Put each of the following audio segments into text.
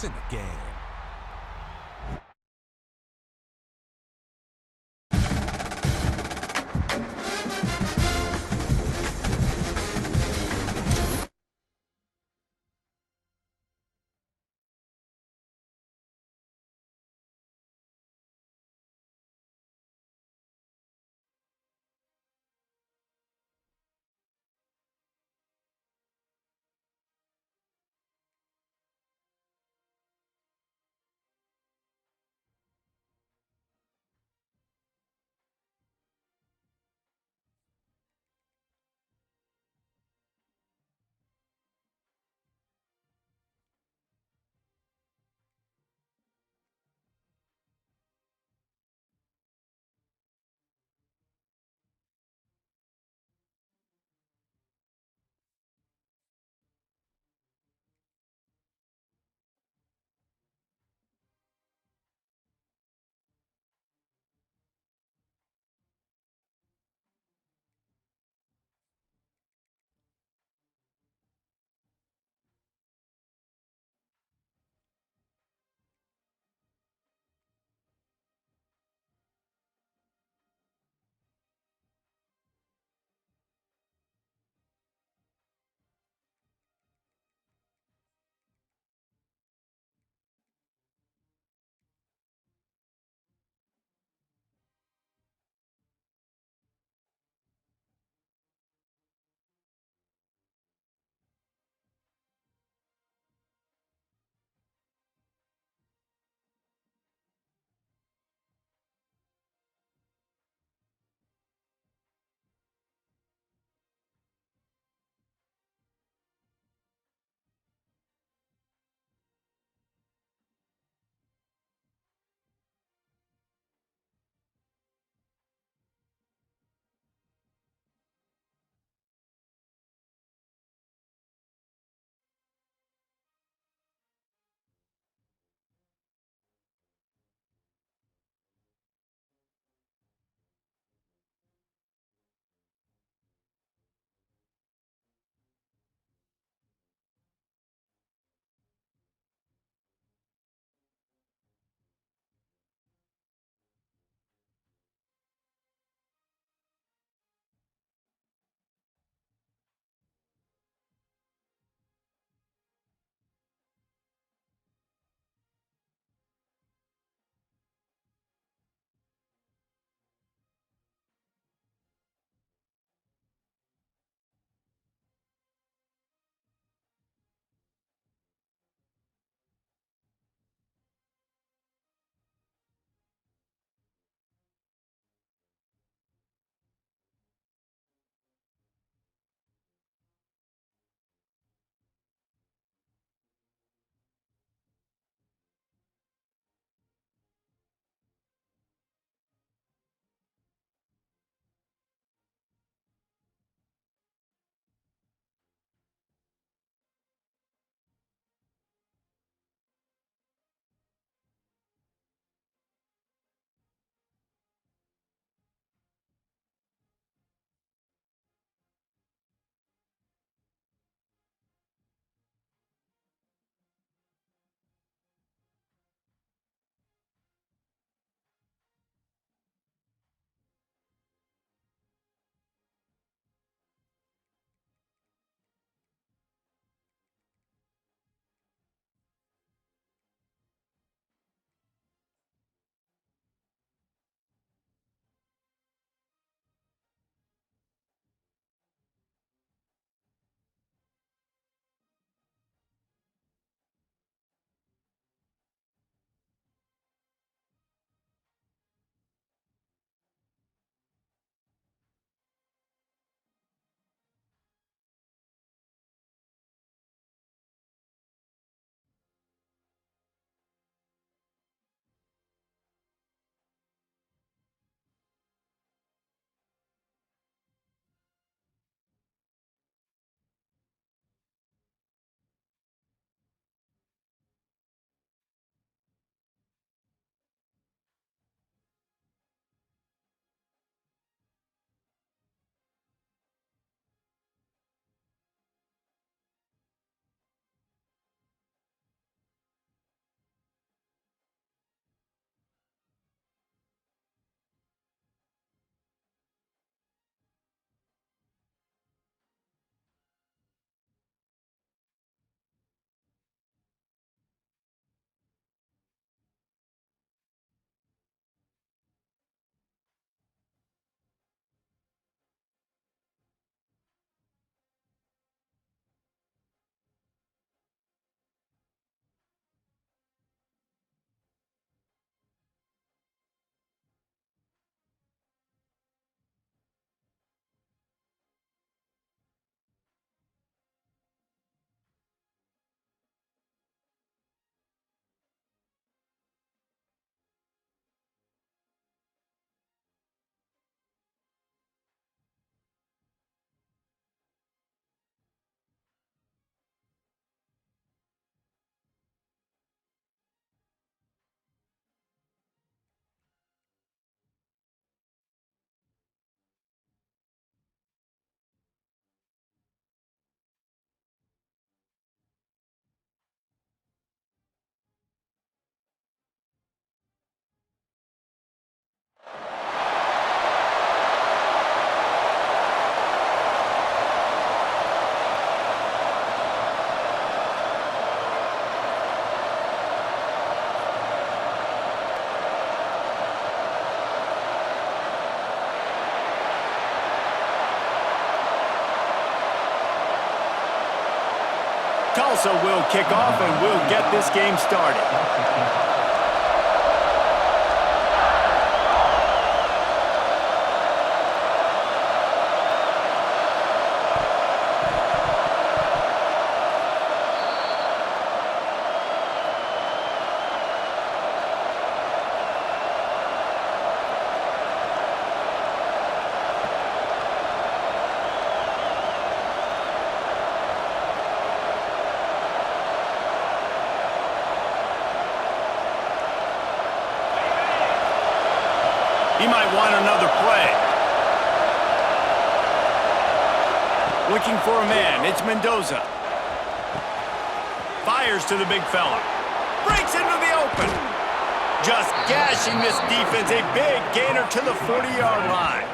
It's in the game. Tulsa will kick off and will get this game started. He might want another play. Looking for a man. It's Mendoza. Fires to the big fella. Breaks into the open. Just gashing this defense. A big gainer to the 40-yard line.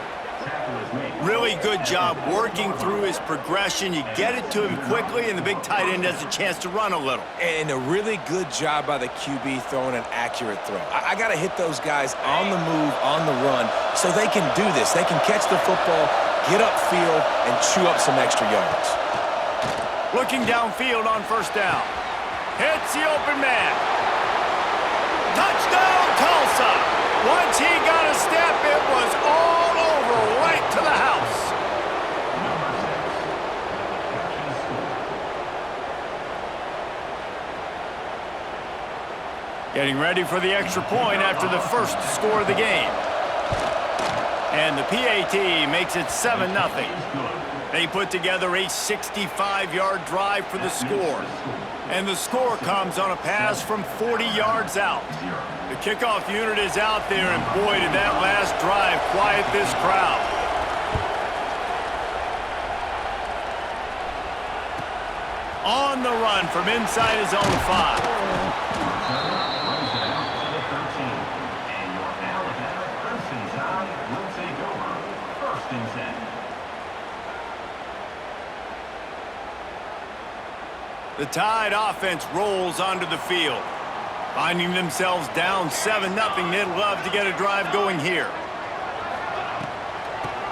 Really good job working through his progression. You get it to him quickly, and the big tight end has a chance to run a little. And a really good job by the QB throwing an accurate throw. I got to hit those guys on the move, on the run, so they can do this. They can catch the football, get upfield, and chew up some extra yards. Looking downfield on first down. Hits the open man. Touchdown, Tulsa! Once he got a step, it was all over, right to the house. Getting ready for the extra point after the first score of the game. And the PAT makes it 7-0. They put together a 65-yard drive for the score. And the score comes on a pass from 40 yards out. The kickoff unit is out there, and boy, did that last drive quiet this crowd. On the run from inside his own 5. The Tide offense rolls onto the field. Finding themselves down 7-0, they'd love to get a drive going here.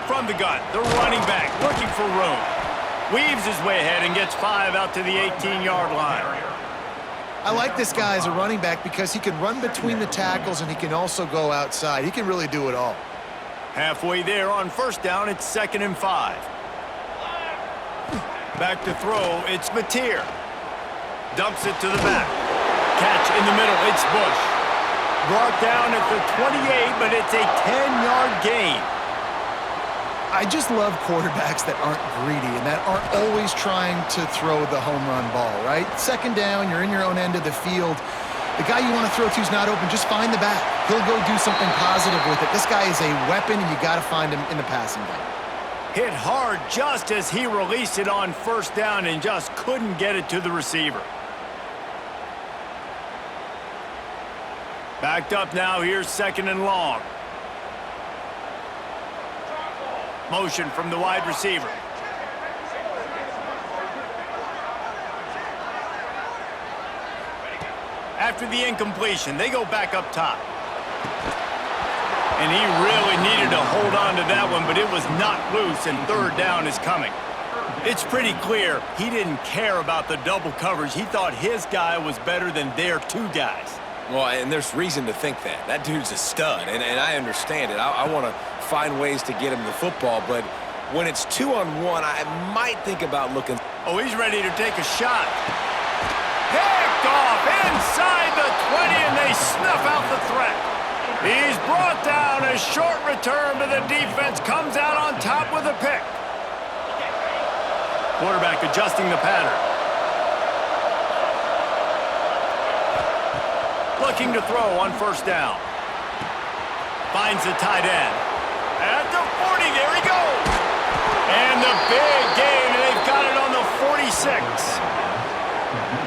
From the gun, the running back looking for room. Weaves his way ahead and gets 5 out to the 18-yard line. I like this guy as a running back because he can run between the tackles and he can also go outside. He can really do it all. Halfway there on first down, it's 2nd and 5. Back to throw, it's Mateer. Dumps it to the back. Catch in the middle, it's Bush. Brought down at the 28, but it's a 10-yard gain. I just love quarterbacks that aren't greedy and that aren't always trying to throw the home run ball, right? 2nd down, you're in your own end of the field. The guy you want to throw to is not open. Just find the back. He'll go do something positive with it. This guy is a weapon, and you got to find him in the passing game. Hit hard just as he released it on first down and just couldn't get it to the receiver. Backed up now, here's 2nd and long. Motion from the wide receiver. After the incompletion, they go back up top. And he really needed to hold on to that one, but it was not loose, and 3rd down is coming. It's pretty clear he didn't care about the double coverage. He thought his guy was better than their 2 guys. Well, and there's reason to think that. That dude's a stud, and I understand it. I want to find ways to get him the football, but when it's 2-on-1, I might think about looking. Oh, he's ready to take a shot. Picked off inside the 20, and they snuff out the threat. He's brought down. A short return to the defense comes out on top with a pick. Quarterback adjusting the pattern. Looking to throw on first down. Finds the tight end. At the 40, there he goes. And the big gain, and they've got it on the 46.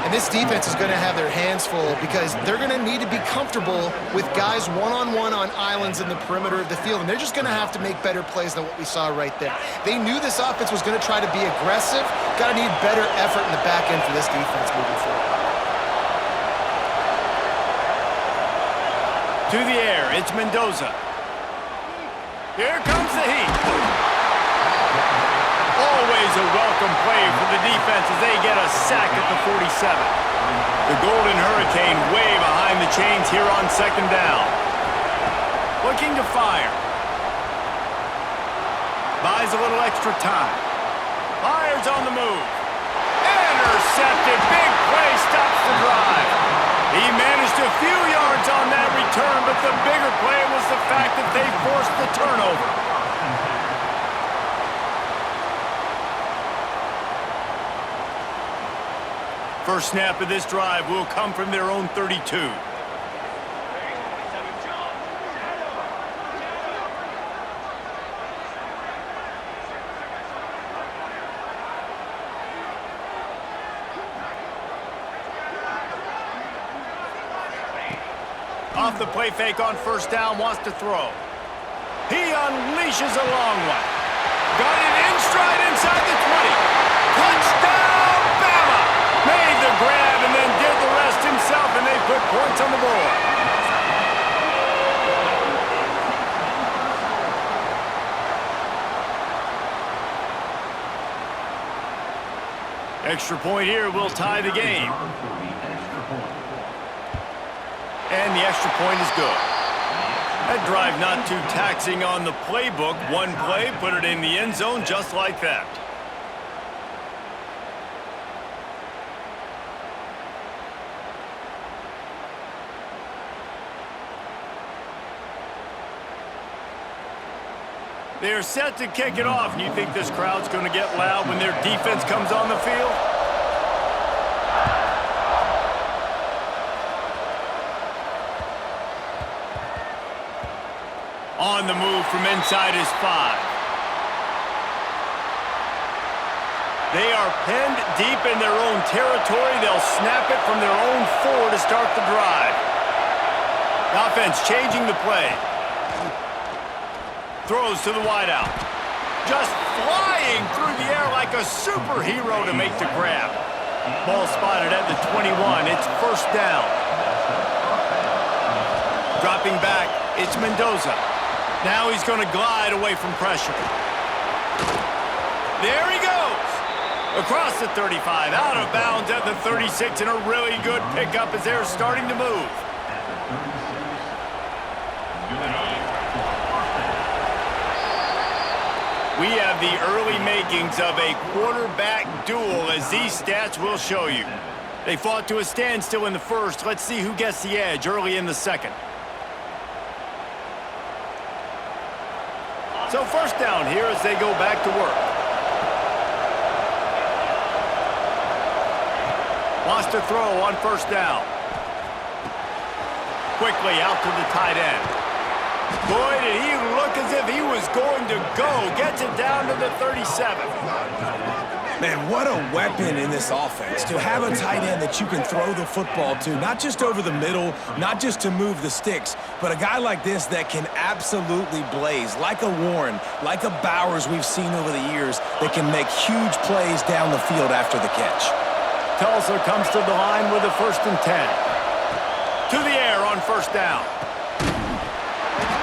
And this defense is going to have their hands full because they're going to need to be comfortable with guys one-on-one on islands in the perimeter of the field, and they're just going to have to make better plays than what we saw right there. They knew this offense was going to try to be aggressive. Got to need better effort in the back end for this defense moving forward. To the air, it's Mendoza. Here comes the heat. Always always a welcome play for the defense as they get a sack at the 47. The Golden Hurricane way behind the chains here on second down. Looking to fire. Buys a little extra time. Fires on the move. Intercepted. Big play stops the drive. He managed a few yards on that return, but the bigger play was the fact that they forced the turnover. First snap of this drive will come from their own 32. Off the play fake on first down, wants to throw. He unleashes a long one. Got it in stride inside the 20. Touchdown, Bama! Made the grab and then did the rest himself, and they put points on the board. Extra point here will tie the game. And the extra point is good. That drive not too taxing on the playbook. One play, put it in the end zone just like that. They are set to kick it off, and you think this crowd's going to get loud when their defense comes on the field? On the move from inside his 5. They are penned deep in their own territory. They'll snap it from their own 4 to start the drive. The offense changing the play. Throws to the wideout. Just flying through the air like a superhero to make the grab. Ball spotted at the 21. It's first down. Dropping back, it's Mendoza. Now he's going to glide away from pressure. There he goes. Across the 35, out of bounds at the 36, and a really good pickup as they're starting to move. We have the early makings of a quarterback duel, as these stats will show you. They fought to a standstill in the first. Let's see who gets the edge early in the second. So first down here as they go back to work. Wants to throw on first down. Quickly out to the tight end. Boy, did he look as if he was going to go. Gets it down to the 37. Man, what a weapon in this offense to have a tight end that you can throw the football to, not just over the middle, not just to move the sticks, but a guy like this that can absolutely blaze, like a Warren, like a Bowers we've seen over the years, that can make huge plays down the field after the catch. Tulsa comes to the line with a 1st and 10. To the air on first down.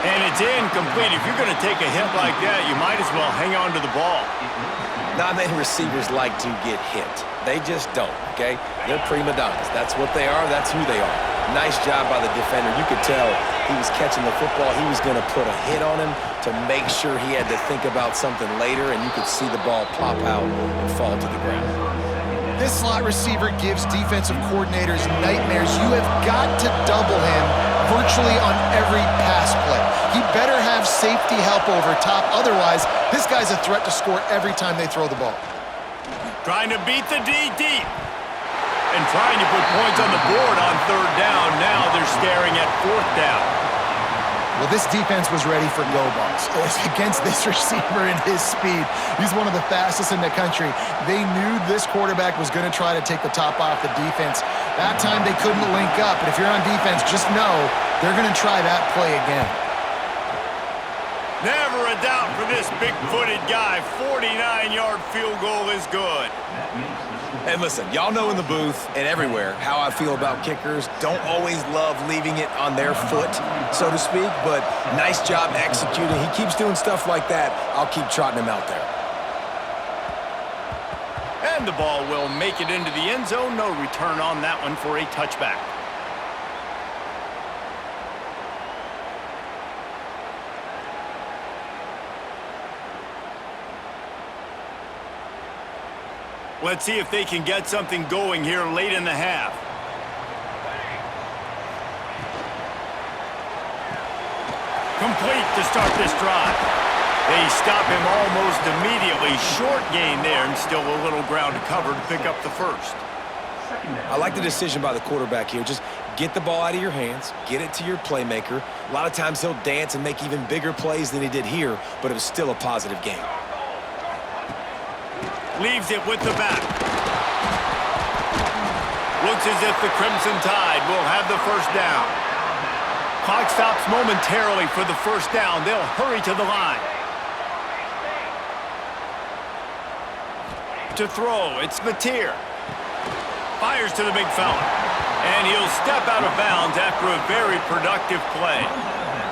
And it's incomplete. If you're going to take a hit like that, you might as well hang on to the ball. Not many receivers like to get hit. They just don't, okay? They're prima donnas. That's what they are. That's who they are. Nice job by the defender. You could tell he was catching the football. He was going to put a hit on him to make sure he had to think about something later, and you could see the ball pop out and fall to the ground. This slot receiver gives defensive coordinators nightmares. You have got to double him virtually on every pass play. He better have safety help over top. Otherwise, this guy's a threat to score every time they throw the ball. Trying to beat the D deep. And trying to put points on the board on third down. Now they're staring at fourth down. Well, this defense was ready for go balls against this receiver and his speed. He's one of the fastest in the country. They knew this quarterback was going to try to take the top off the defense. That time they couldn't link up, but if you're on defense, just know they're going to try that play again. Never a doubt for this big-footed guy. 49-yard field goal is good. And listen, y'all know in the booth and everywhere how I feel about kickers. Don't always love leaving it on their foot, so to speak, but nice job executing. He keeps doing stuff like that. I'll keep trotting him out there. And the ball will make it into the end zone. No return on that one for a touchback. Let's see if they can get something going here late in the half. Complete to start this drive. They stop him almost immediately. Short gain there and still a little ground to cover to pick up the first. I like the decision by the quarterback here. Just get the ball out of your hands, get it to your playmaker. A lot of times he'll dance and make even bigger plays than he did here, but it was still a positive game. Leaves it with the back. Looks as if the Crimson Tide will have the first down. Clock stops momentarily for the first down. They'll hurry to the line. To throw, it's Mateer. Fires to the big fella. And he'll step out of bounds after a very productive play.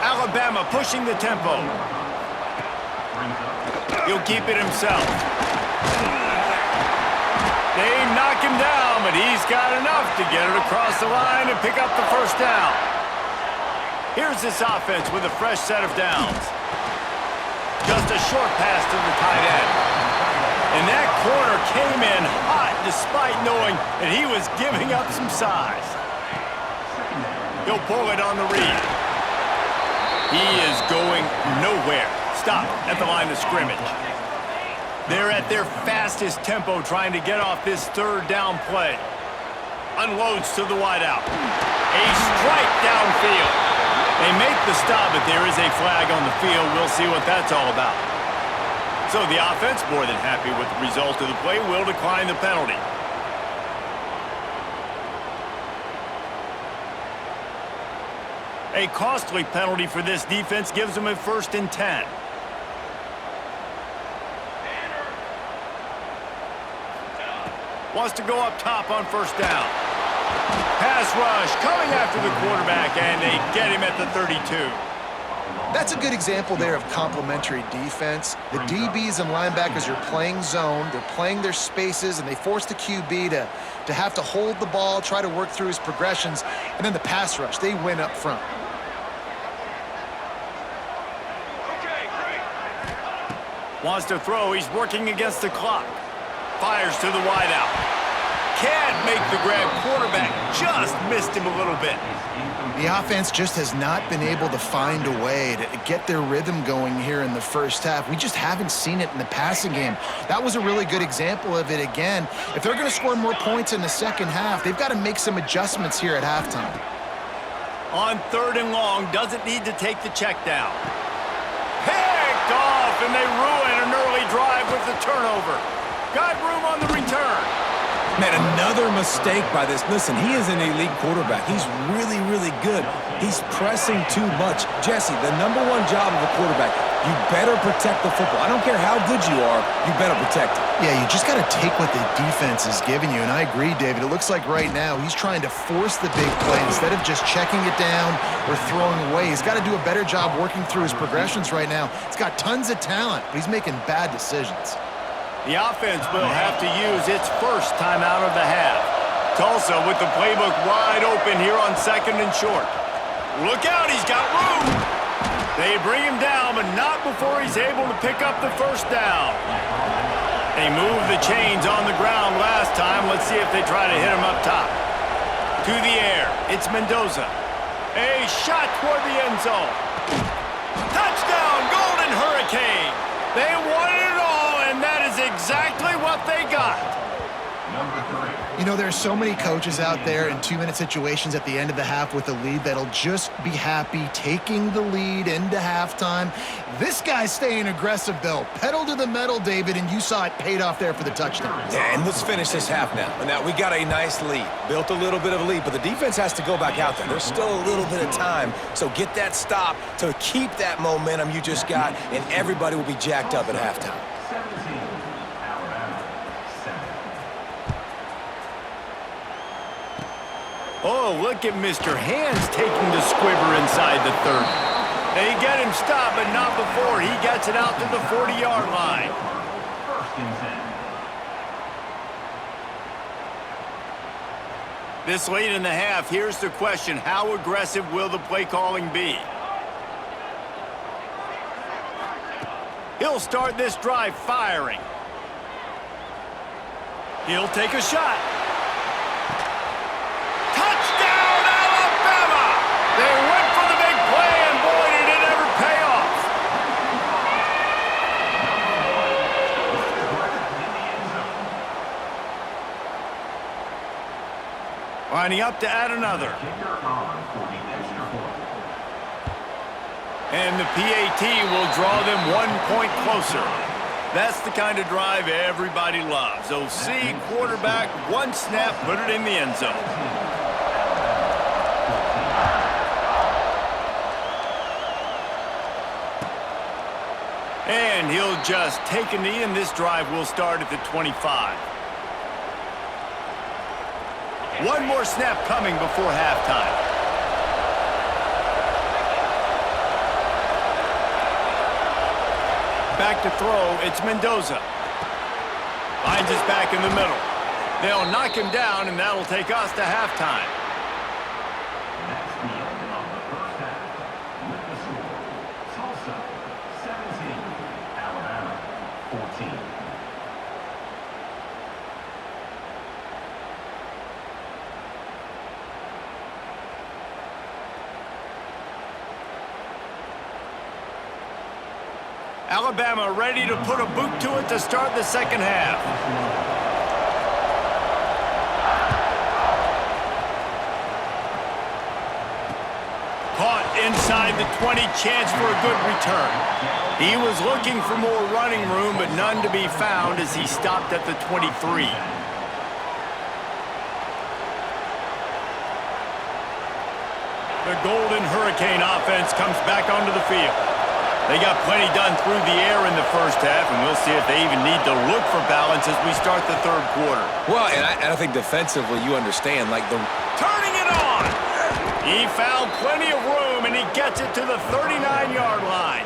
Alabama pushing the tempo. He'll keep it himself. They knock him down, but he's got enough to get it across the line and pick up the first down. Here's this offense with a fresh set of downs. Just a short pass to the tight end. And that corner came in hot despite knowing that he was giving up some size. He'll pull it on the read. He is going nowhere. Stop at the line of scrimmage. They're at their fastest tempo trying to get off this third down play. Unloads to the wideout. A strike downfield. They make the stop, but there is a flag on the field. We'll see what that's all about. So the offense, more than happy with the result of the play, will decline the penalty. A costly penalty for this defense gives them a 1st and 10. Wants to go up top on first down. Pass rush coming after the quarterback, and they get him at the 32. That's a good example there of complementary defense. The DBs and linebackers are playing zone, they're playing their spaces, and they force the QB to have to hold the ball, try to work through his progressions, and then the pass rush, they win up front. Wants to throw, he's working against the clock. Fires to the wideout. Can't make the grab. Quarterback just missed him a little bit. The offense just has not been able to find a way to get their rhythm going here in the first half. We just haven't seen it in the passing game. That was a really good example of it again. If they're going to score more points in the second half, they've got to make some adjustments here at halftime. On 3rd and long, doesn't need to take the check down. Picked off, and they ruin an early drive with the turnover. Got room on the return. Man, another mistake by this. Listen, he is an elite quarterback. He's really, really good. He's pressing too much. Jesse, the #1 job of a quarterback, you better protect the football. I don't care how good you are, you better protect it. Yeah, you just got to take what the defense is giving you, and I agree, David. It looks like right now he's trying to force the big play instead of just checking it down or throwing away. He's got to do a better job working through his progressions right now. He's got tons of talent, but he's making bad decisions. The offense will have to use its first timeout of the half. Tulsa with the playbook wide open here on 2nd and short. Look out, he's got room. They bring him down, but not before he's able to pick up the first down. They moved the chains on the ground last time. Let's see if they try to hit him up top. To the air, it's Mendoza. A shot toward the end zone. Touchdown, Golden Hurricane. They wanted it all, and that is exactly what they got. You know, there are so many coaches out there in 2-minute situations at the end of the half with a lead that'll just be happy taking the lead into halftime. This guy's staying aggressive, though. Pedal to the metal, David, and you saw it paid off there for the touchdown. Yeah, and let's finish this half now. Now, we got a nice lead. Built a little bit of a lead, but the defense has to go back out there. There's still a little bit of time, so get that stop to keep that momentum you just got, and everybody will be jacked up at halftime. Oh, look at Mr. Hands taking the squibber inside the 30. They get him stopped, but not before he gets it out to the 40-yard line. This late in the half, here's the question: how aggressive will the play calling be? He'll start this drive firing. He'll take a shot. Touchdown, Alabama! They went for the big play, and boy, did it ever pay off. Lining up to add another. And the PAT will draw them 1 point closer. That's the kind of drive everybody loves. OC, quarterback, one snap, put it in the end zone. And he'll just take a knee, and this drive will start at the 25. One more snap coming before halftime. Back to throw, it's Mendoza. Finds his back in the middle. They'll knock him down, and that'll take us to halftime. That's the end of the first half. With the score, Tulsa 17, Alabama 14. Alabama ready to put a boot to it to start the second half. Caught inside the 20, chance for a good return. He was looking for more running room, but none to be found as he stopped at the 23. The Golden Hurricane offense comes back onto the field. They got plenty done through the air in the first half, and we'll see if they even need to look for balance as we start the third quarter. Well, and I think defensively, you understand, like the... Turning it on! He found plenty of room, and he gets it to the 39-yard line.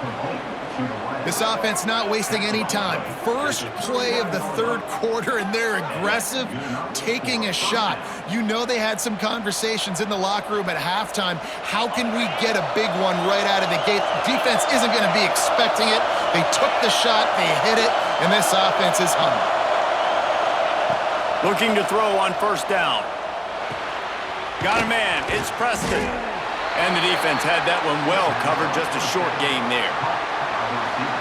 This offense not wasting any time. First play of the third quarter, and they're aggressive, taking a shot. You know they had some conversations in the locker room at halftime. How can we get a big one right out of the gate? Defense isn't going to be expecting it. They took the shot, they hit it, and this offense is humming. Looking to throw on first down. Got a man, it's Preston. And the defense had that one well covered, just a short gain there.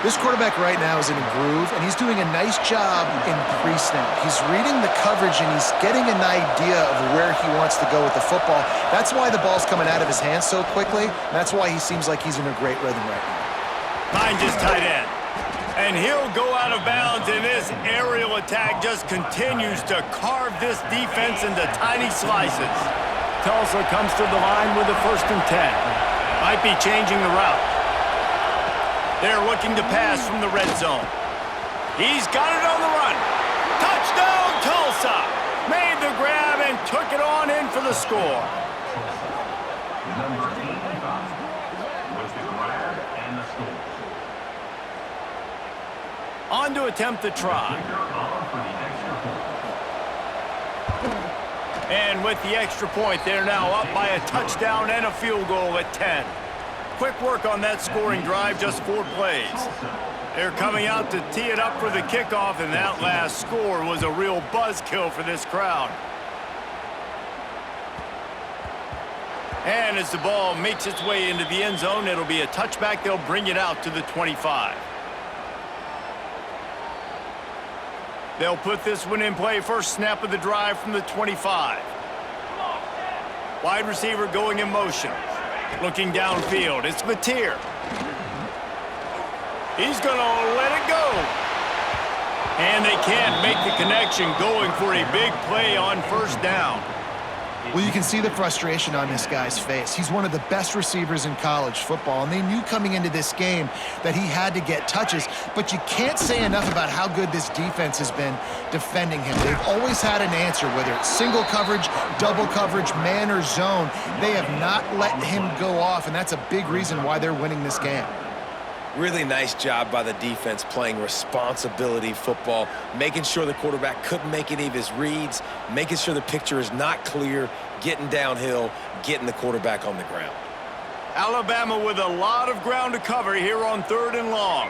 This quarterback right now is in a groove, and he's doing a nice job in pre-snap. He's reading the coverage, and he's getting an idea of where he wants to go with the football. That's why the ball's coming out of his hands so quickly. That's why he seems like he's in a great rhythm right now. Finds his tight end. And he'll go out of bounds, and this aerial attack just continues to carve this defense into tiny slices. Tulsa comes to the line with a 1st and 10. Might be changing the route. They're looking to pass from the red zone. He's got it on the run. Touchdown, Tulsa! Made the grab and took it on in for the score. Number 85 was the grab and the score. On to attempt the try. And with the extra point, they're now up by a touchdown and a field goal at 10. Quick work on that scoring drive, just 4 plays. They're coming out to tee it up for the kickoff, and that last score was a real buzzkill for this crowd. And as the ball makes its way into the end zone, it'll be a touchback. They'll bring it out to the 25. They'll put this one in play. First snap of the drive from the 25. Wide receiver going in motion. Looking downfield, it's Mateer. He's going to let it go. And they can't make the connection, going for a big play on first down. Well, you can see the frustration on this guy's face. He's one of the best receivers in college football, and they knew coming into this game that he had to get touches, but you can't say enough about how good this defense has been defending him. They've always had an answer, whether it's single coverage, double coverage, man or zone. They have not let him go off, and that's a big reason why they're winning this game. Really nice job by the defense playing responsibility football, making sure the quarterback couldn't make any of his reads, making sure the picture is not clear, getting downhill, getting the quarterback on the ground. Alabama with a lot of ground to cover here on 3rd and long.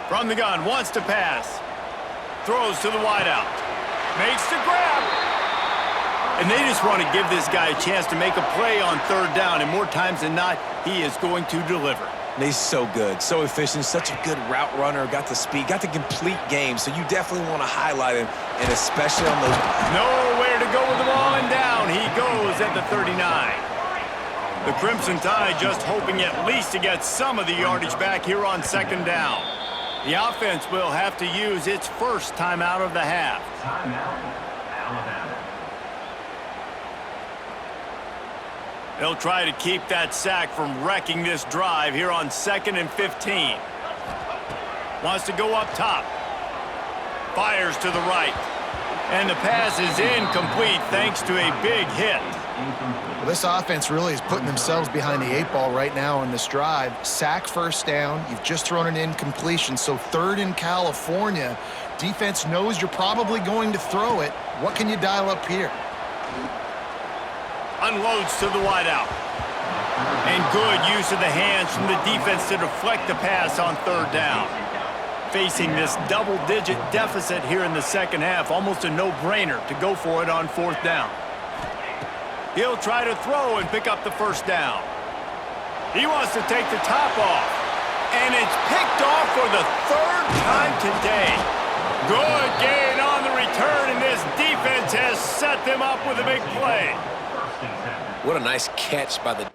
From the gun, wants to pass. Throws to the wideout. Makes the grab. And they just want to give this guy a chance to make a play on 3rd down, and more times than not, he is going to deliver. And he's so good, so efficient, such a good route runner, got the speed, got the complete game, so you definitely want to highlight him, and especially on those... Nowhere to go with the ball, and down he goes at the 39. The Crimson Tide just hoping at least to get some of the yardage back here on 2nd down. The offense will have to use its first timeout of the half. Timeout, Alabama. They'll try to keep that sack from wrecking this drive here on 2nd and 15. Wants to go up top. Fires to the right. And the pass is incomplete thanks to a big hit. Well, this offense really is putting themselves behind the 8 ball right now on this drive. Sack 1st down. You've just thrown an incompletion. So 3rd in California. Defense knows you're probably going to throw it. What can you dial up here? Unloads to the wideout. And good use of the hands from the defense to deflect the pass on 3rd down. Facing this double-digit deficit here in the 2nd half, almost a no-brainer to go for it on 4th down. He'll try to throw and pick up the 1st down. He wants to take the top off. And it's picked off for the 3rd time today. Good gain on the return, and this defense has set them up with a big play. What a nice catch by the...